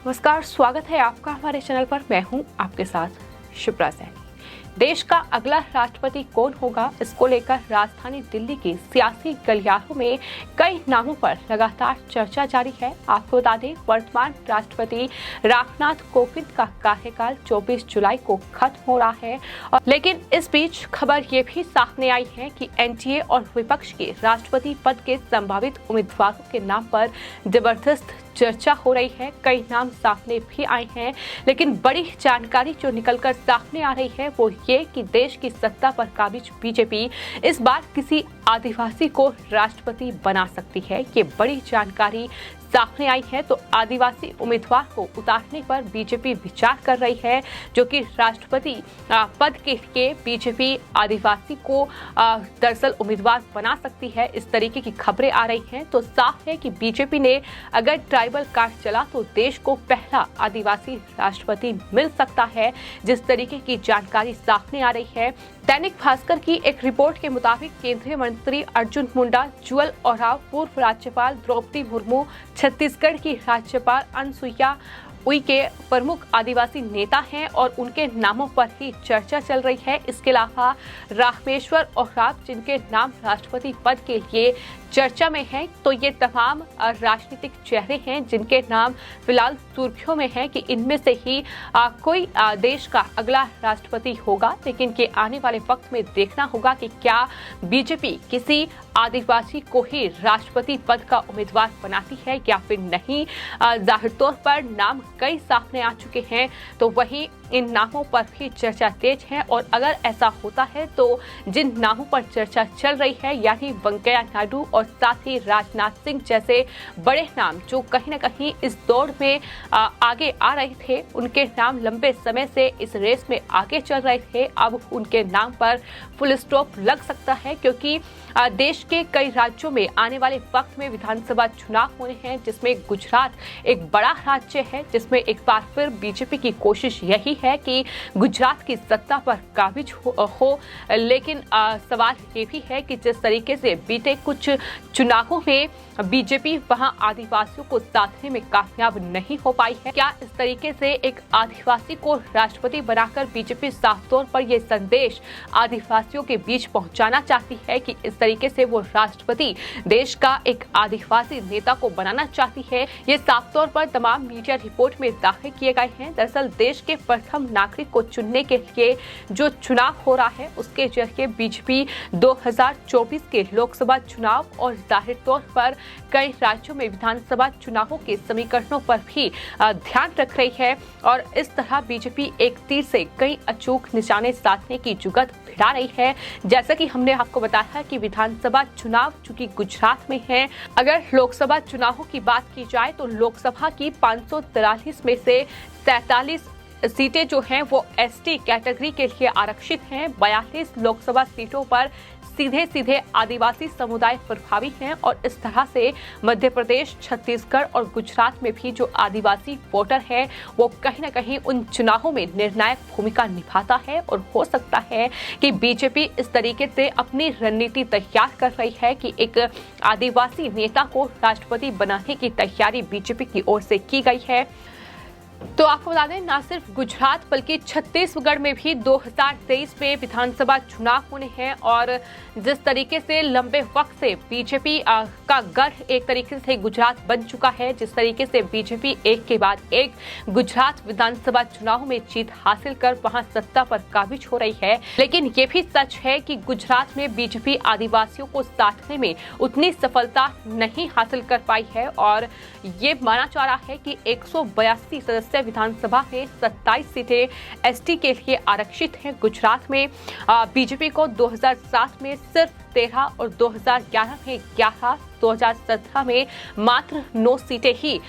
नमस्कार, स्वागत है आपका हमारे चैनल पर। मैं हूं आपके साथ शिप्रा सैनी। देश का अगला राष्ट्रपति कौन होगा, इसको लेकर राजधानी दिल्ली की सियासी गलियारों में कई नामों पर लगातार चर्चा जारी है। आपको बता दें, वर्तमान राष्ट्रपति रामनाथ कोविंद का कार्यकाल 24 जुलाई को खत्म हो रहा है। लेकिन इस बीच खबर ये भी सामने आई है कि एनडीए और विपक्ष के राष्ट्रपति पद के संभावित उम्मीदवारों के नाम पर जबरदस्त चर्चा हो रही है। कई नाम सामने भी आए हैं, लेकिन बड़ी जानकारी जो निकलकर सामने आ रही है वो ये कि देश की सत्ता पर काबिज बीजेपी इस बार किसी आदिवासी को राष्ट्रपति बना सकती है। ये बड़ी जानकारी सामने आई है। तो आदिवासी उम्मीदवार को उतारने पर बीजेपी विचार कर रही है, जो कि राष्ट्रपति पद के लिए बीजेपी आदिवासी को दरअसल उम्मीदवार बना सकती है। इस तरीके की खबरें आ रही हैं। तो साफ है कि बीजेपी ने अगर ट्राइबल कार्ड चला तो देश को पहला आदिवासी राष्ट्रपति मिल सकता है, जिस तरीके की जानकारी सामने आ रही है। दैनिक भास्कर की एक रिपोर्ट के मुताबिक केंद्रीय मंत्री अर्जुन मुंडा, जुअल ओरांव, पूर्व राज्यपाल द्रौपदी मुर्मू, छत्तीसगढ़ की राज्यपाल अनुसुईया उइके प्रमुख आदिवासी नेता हैं और उनके नामों पर ही चर्चा चल रही है। इसके अलावा रामेश्वर ओरांव, जिनके नाम राष्ट्रपति पद के लिए चर्चा में है, तो ये तमाम राजनीतिक चेहरे हैं जिनके नाम फिलहाल सुर्खियों में है कि इनमें से ही कोई देश का अगला राष्ट्रपति होगा। लेकिन ये आने वाले वक्त में देखना होगा कि क्या बीजेपी किसी आदिवासी को ही राष्ट्रपति पद का उम्मीदवार बनाती है या फिर नहीं। जाहिर तौर पर नाम कई सामने आ चुके हैं, तो वहीं इन नामों पर भी चर्चा तेज है। और अगर ऐसा होता है तो जिन नामों पर चर्चा चल रही है, यानी वेंकैया नायडू और साथ ही राजनाथ सिंह जैसे बड़े नाम जो कहीं न कहीं इस दौड़ में आगे आ रहे थे, उनके नाम लंबे समय से इस रेस में आगे चल रहे थे, अब उनके नाम पर फुल स्टॉप लग सकता है। क्योंकि देश के कई राज्यों में आने वाले वक्त में विधानसभा चुनाव होने हैं, जिसमें गुजरात एक बड़ा राज्य है, जिसमें एक बार फिर बीजेपी की कोशिश यही है कि गुजरात की सत्ता पर काबिज हो। लेकिन सवाल ये भी है कि जिस तरीके से बीते कुछ चुनावों में बीजेपी वहां आदिवासियों को साधने में कामयाब नहीं हो पाई है, क्या इस तरीके से एक आदिवासी को राष्ट्रपति बनाकर बीजेपी साफ तौर पर यह संदेश आदिवासियों के बीच पहुंचाना चाहती है कि इस तरीके से वो राष्ट्रपति देश का एक आदिवासी नेता को बनाना चाहती है। ये साफ तौर पर तमाम मीडिया रिपोर्ट में दाखिल किए गए हैं। दरअसल देश के प्रथम नागरिक को चुनने के लिए जो चुनाव हो रहा है, उसके जरिए बीजेपी 2024 के लोकसभा चुनाव और जाहिर तौर पर कई राज्यों में विधानसभा चुनावों के समीकरणों पर भी ध्यान रख रही है। और इस तरह बीजेपी एक तीर से कई अचूक निशाने साधने की जुगत भिड़ा रही है। जैसा कि हमने आपको बताया कि विधानसभा चुनाव चूंकि गुजरात में है, अगर लोकसभा चुनावों की बात की जाए तो लोकसभा की 543 में से 47 सीटें जो हैं वो एसटी कैटेगरी के लिए आरक्षित हैं। 42 लोकसभा सीटों पर सीधे आदिवासी समुदाय प्रभावी हैं और इस तरह से मध्य प्रदेश, छत्तीसगढ़ और गुजरात में भी जो आदिवासी वोटर है वो कहीं न कहीं उन चुनावों में निर्णायक भूमिका निभाता है। और हो सकता है कि बीजेपी इस तरीके से अपनी रणनीति तैयार कर रही है कि एक आदिवासी नेता को राष्ट्रपति बनाने की तैयारी बीजेपी की ओर से की गई है। तो आपको बता दें, न सिर्फ गुजरात बल्कि छत्तीसगढ़ में भी 2023 में विधानसभा चुनाव होने हैं। और जिस तरीके से लंबे वक्त से बीजेपी का गढ़ एक तरीके से गुजरात बन चुका है, जिस तरीके से बीजेपी एक के बाद एक गुजरात विधानसभा चुनाव में जीत हासिल कर वहां सत्ता पर काबिज हो रही है, लेकिन ये भी सच है कि गुजरात में बीजेपी आदिवासियों को साधने में उतनी सफलता नहीं हासिल कर पाई है। और ये माना जा रहा है कि 182 सदस्य विधानसभा में 27 सीटें एसटी के लिए आरक्षित हैं। गुजरात में बीजेपी को 2007 में सिर्फ 13 और 2011 में 11, 2017 में मात्र 9 सीटें ही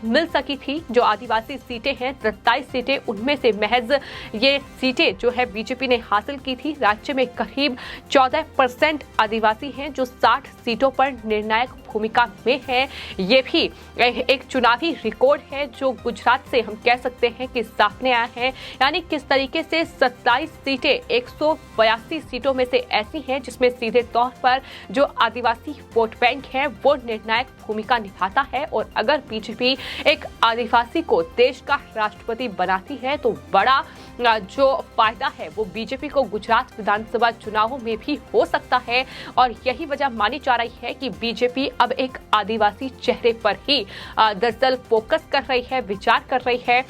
मिल सकी थी। जो आदिवासी सीटें हैं 27 सीटें, उनमें से महज ये सीटें जो है बीजेपी ने हासिल की थी। राज्य में करीब 14% आदिवासी हैं जो 60 सीटों पर निर्णायक भूमिका में है। ये भी एक चुनावी रिकॉर्ड है जो गुजरात से हम कह सकते हैं कि सामने आया है। यानी किस तरीके से 27 सीटें 182 सीटों में से ऐसी हैं जिसमें सीधे तौर पर जो आदिवासी वोट बैंक है वो निर्णायक भूमिका निभाता है। और अगर बीजेपी एक आदिवासी को देश का राष्ट्रपति बनाती है तो बड़ा जो फायदा है वो बीजेपी को गुजरात विधानसभा चुनावों में भी हो सकता है। और यही वजह मानी जा रही है कि बीजेपी अब एक आदिवासी चेहरे पर ही दरअसल फोकस कर रही है, विचार कर रही है।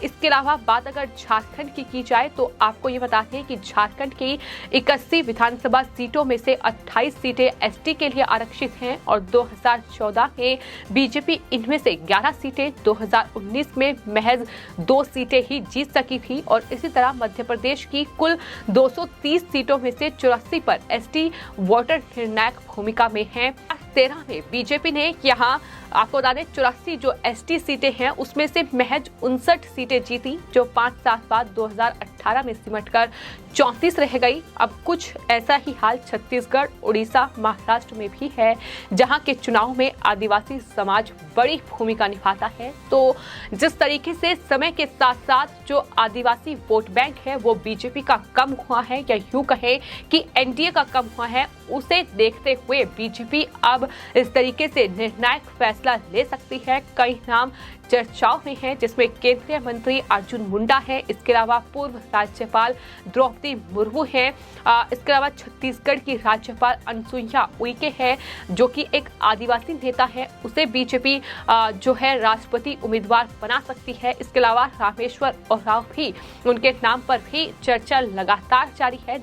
इसके अलावा बात अगर झारखंड की जाए तो आपको ये बताते हैं कि झारखंड की 81 विधानसभा सीटों में से 28 सीटें एसटी के लिए आरक्षित हैं और 2014 में बीजेपी इनमें से 11 सीटें, 2019 में महज 2 सीटें ही जीत सकी थी। और इसी तरह मध्य प्रदेश की कुल 230 सीटों में से 84 पर एसटी वोटर निर्णायक भूमिका में हैं। 13 में बीजेपी ने यहाँ आपको बता दें 84 जो एसटी सीटें हैं उसमें से महज 59 सीटें जीती, जो 5 साल बाद 2018 में सिमटकर 34 रह गई। अब कुछ ऐसा ही हाल छत्तीसगढ़, उड़ीसा, महाराष्ट्र में भी है जहां के चुनाव में आदिवासी समाज बड़ी भूमिका निभाता है। तो जिस तरीके से समय के साथ साथ जो आदिवासी वोट बैंक है वो बीजेपी का कम हुआ है, या यूं कहे कि एनडीए का कम हुआ है, उसे देखते हुए बीजेपी अब इस तरीके से निर्णायक फैसला ले सकती है। कई नाम चर्चाओं में हैं जिसमें केंद्रीय मंत्री अर्जुन मुंडा है, इसके अलावा पूर्व राज्यपाल द्रौपदी मुर्मू है, इसके अलावा छत्तीसगढ़ की राज्यपाल अनुसुईया उइके है जो कि एक आदिवासी नेता है, उसे बीजेपी जो है राष्ट्रपति उम्मीदवार बना सकती है। इसके अलावा रामेश्वर उरांव भी, उनके नाम पर भी चर्चा लगातार जारी है।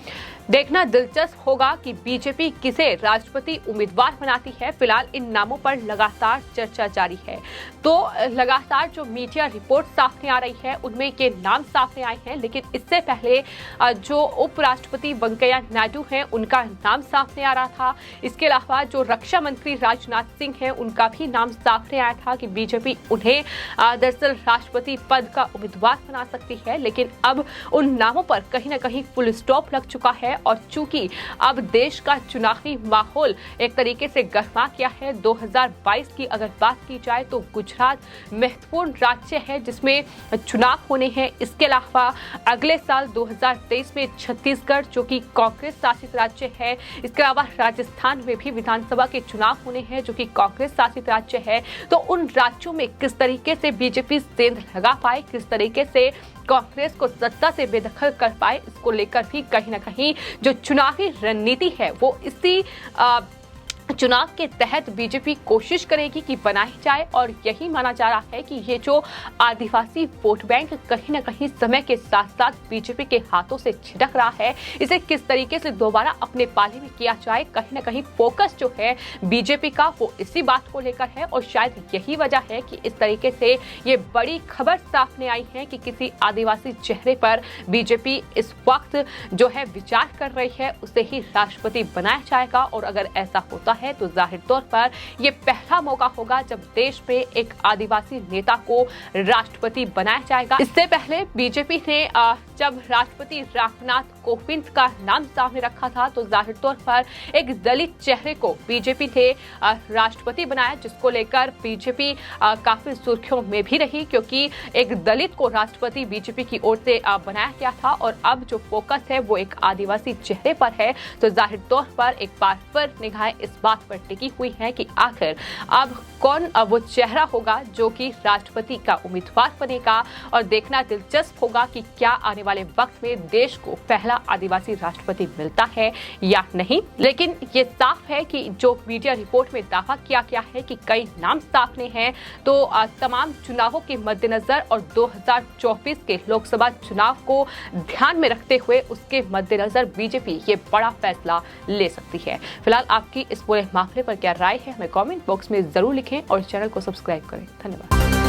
देखना दिलचस्प होगा कि बीजेपी किसे राष्ट्रपति उम्मीदवार बनाती है। फिलहाल इन नामों पर लगातार चर्चा जारी है। तो लगातार जो मीडिया रिपोर्ट सामने आ रही है उनमें ये नाम सामने आए हैं, लेकिन इससे पहले जो उपराष्ट्रपति वेंकैया नायडू हैं उनका नाम सामने आ रहा था। इसके अलावा जो रक्षा मंत्री राजनाथ सिंह हैं उनका भी नाम सामने आया था कि बीजेपी उन्हें दरअसल राष्ट्रपति पद का उम्मीदवार बना सकती है। लेकिन अब उन नामों पर कहीं ना कहीं फुल स्टॉप लग चुका है। और चूंकि अब देश का चुनावी माहौल एक तरीके से गर्मा गया है, 2022 की अगर बात की जाए तो गुजरात महत्वपूर्ण राज्य है जिसमें चुनाव होने हैं। इसके अलावा अगले साल 2023 में छत्तीसगढ़ जो कि कांग्रेस शासित राज्य है, इसके अलावा राजस्थान में भी विधानसभा के चुनाव होने हैं जो कि कांग्रेस शासित राज्य है। तो उन राज्यों में किस तरीके से बीजेपी सेंध लगा पाए, किस तरीके से कांग्रेस को सत्ता से बेदखल कर पाए, इसको लेकर भी कहीं ना कहीं जो चुनावी रणनीति है वो इसी चुनाव के तहत बीजेपी कोशिश करेगी कि बनाई जाए। और यही माना जा रहा है कि ये जो आदिवासी वोट बैंक कहीं ना कहीं समय के साथ साथ बीजेपी के हाथों से छिटक रहा है, इसे किस तरीके से दोबारा अपने पाले में किया जाए। कहीं ना कहीं फोकस जो है बीजेपी का वो इसी बात को लेकर है। और शायद यही वजह है कि इस तरीके से ये बड़ी खबर सामने आई है कि किसी आदिवासी चेहरे पर बीजेपी इस वक्त जो है विचार कर रही है, उसे ही राष्ट्रपति बनाया जाएगा। और अगर ऐसा होता है तो जाहिर तौर पर यह पहला मौका होगा जब देश में एक आदिवासी नेता को राष्ट्रपति बनाया जाएगा। इससे पहले बीजेपी ने जब राष्ट्रपति रामनाथ कोविंद का नाम सामने रखा था तो जाहिर तौर पर एक दलित चेहरे को बीजेपी ने राष्ट्रपति बनाया, जिसको लेकर बीजेपी काफी सुर्खियों में भी रही, क्योंकि एक दलित को राष्ट्रपति बीजेपी की ओर से बनाया गया था। और अब जो फोकस है वो एक आदिवासी चेहरे पर है। तो जाहिर तौर पर एक बार फिर निगाहें इस बात पर टिकी हुई है कि आखिर अब कौन वो चेहरा होगा जो कि राष्ट्रपति का उम्मीदवार बनेगा। और देखना दिलचस्प होगा कि क्या आने वाले वक्त में देश को पहला आदिवासी राष्ट्रपति मिलता है या नहीं। लेकिन ये साफ है कि जो मीडिया रिपोर्ट में दावा किया गया है कि कई नाम सामने हैं, तो तमाम चुनावों के मद्देनजर और 2024 के लोकसभा चुनाव को ध्यान में रखते हुए उसके मद्देनजर बीजेपी ये बड़ा फैसला ले सकती है। फिलहाल आपकी इस पूरे मामले पर क्या राय है हमें कमेंट बॉक्स में जरूर लिखें और चैनल को सब्सक्राइब करें। धन्यवाद।